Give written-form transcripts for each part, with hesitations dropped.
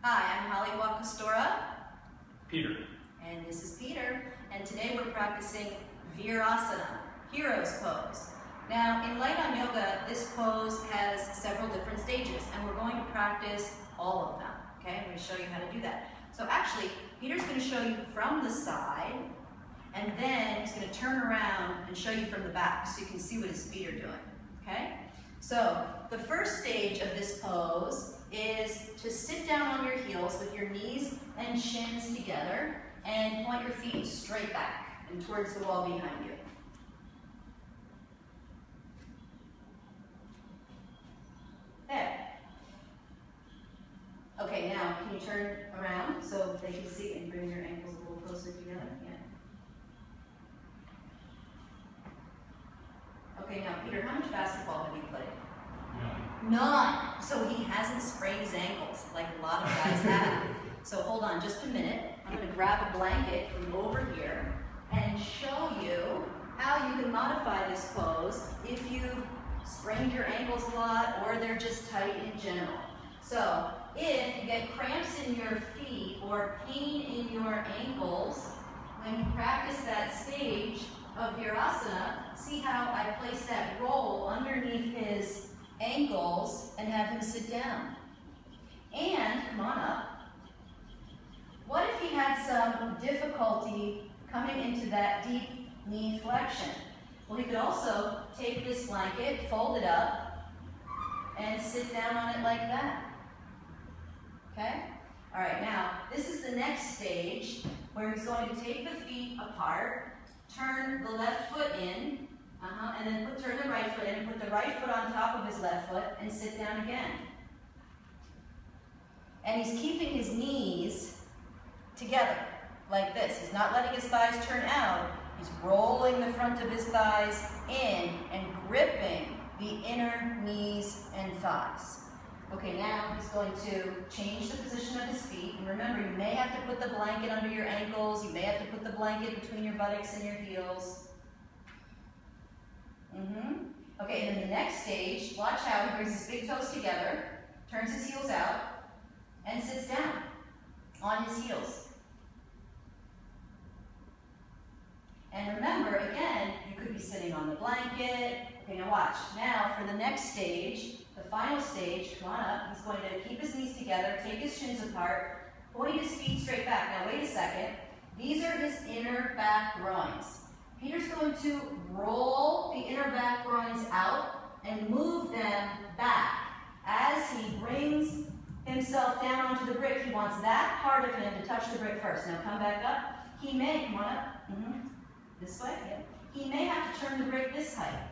Hi, I'm Holly Wakastora. Peter. And this is Peter. And today we're practicing Virasana, Hero's Pose. Now, in Light on Yoga, this pose has several different stages, and we're going to practice all of them. Okay, I'm going to show you how to do that. So actually, Peter's going to show you from the side, and then he's going to turn around and show you from the back so you can see what his feet are doing. Okay? So the first stage of this pose is to sit down on your heels with your knees and shins together and point your feet straight back and towards the wall behind you. There. Okay, now can you turn around so they can see and bring your ankles a little closer together? Yeah. Okay, now Peter, how much basketball have you played? None. So he hasn't sprained his ankles like a lot of guys have. So hold on just a minute. I'm going to grab a blanket from over here and show you how you can modify this pose if you've sprained your ankles a lot or they're just tight in general. So if you get cramps in your feet or pain in your ankles, when you practice that stage of Virasana, see how I place that roll underneath his ankles and have him sit down. And, come on up. What if he had some difficulty coming into that deep knee flexion? Well, he could also take this blanket, fold it up, and sit down on it like that. Okay? All right, now, this is the next stage where he's going to take the feet apart, turn the left foot in, and then turn the right foot in and put the right foot on top of his left foot and sit down again. And he's keeping his knees together like this. He's not letting his thighs turn out. He's rolling the front of his thighs in and gripping the inner knees and thighs. Okay, now he's going to change the position of his feet. And remember, you may have to put the blanket under your ankles. You may have to put the blanket between your buttocks and your heels. Okay, and then the next stage, watch how he brings his big toes together, turns his heels out, and sits down on his heels. And remember, again, you could be sitting on the blanket. Okay, now watch. Now, for the next stage, the final stage, come on up. He's going to keep his knees together, take his shins apart, point his feet straight back. Now, wait a second. These are his inner back groins. Peter's going to roll the inner back groins out and move them back. As he brings himself down onto the brick, he wants that part of him to touch the brick first. Now come back up. He may, come on up, this way, yeah. He may have to turn the brick this height.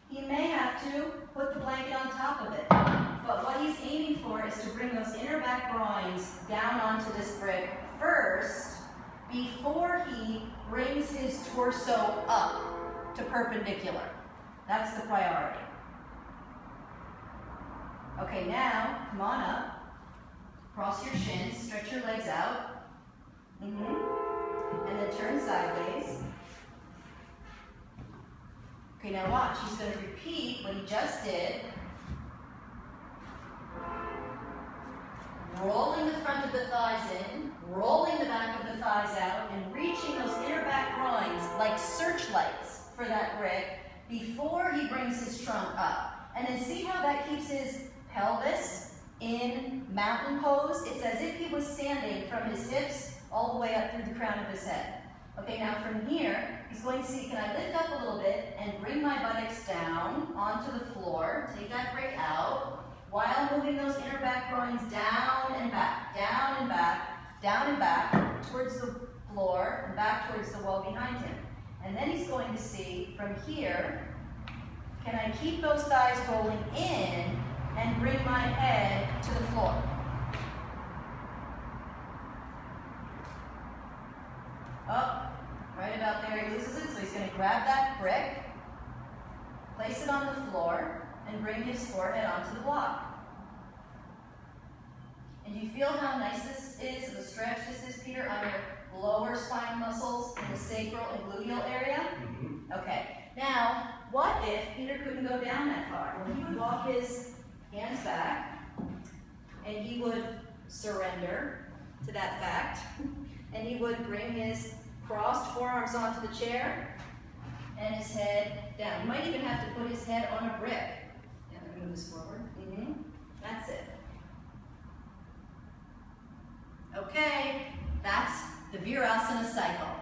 He may have to put the blanket on top of it. But what he's aiming for is to bring those inner back groins down onto this brick first, before he brings his torso up to perpendicular. That's the priority. Okay, now, come on up. Cross your shins, stretch your legs out. And then turn sideways. Okay, now watch. He's going to repeat what he just did. Rolling the front of the thighs in, rolling the back of the thighs out, and reaching those inner back groins like searchlights for that brick before he brings his trunk up. And then see how that keeps his pelvis in mountain pose? It's as if he was standing from his hips all the way up through the crown of his head. Okay, now from here, he's going to see, can I lift up a little bit and bring my buttocks down onto the floor, take that brick out, while moving those inner back groins down and back, down and back, down and back, towards the floor and back towards the wall behind him. And then he's going to see, from here, can I keep those thighs rolling in and bring my head to the floor? Oh, right about there he loses it, so he's going to grab that brick, place it on the floor, and bring his forehead onto the block. And do you feel how nice this is, the stretch this is, Peter, on your lower spine muscles in the sacral and gluteal area? Okay, now, what if Peter couldn't go down that far? Well, he would walk his hands back, and he would surrender to that fact. And he would bring his crossed forearms onto the chair and his head down. He might even have to put his head on a brick. Yeah, let me move this forward. That's it. Okay, that's the Virasana cycle.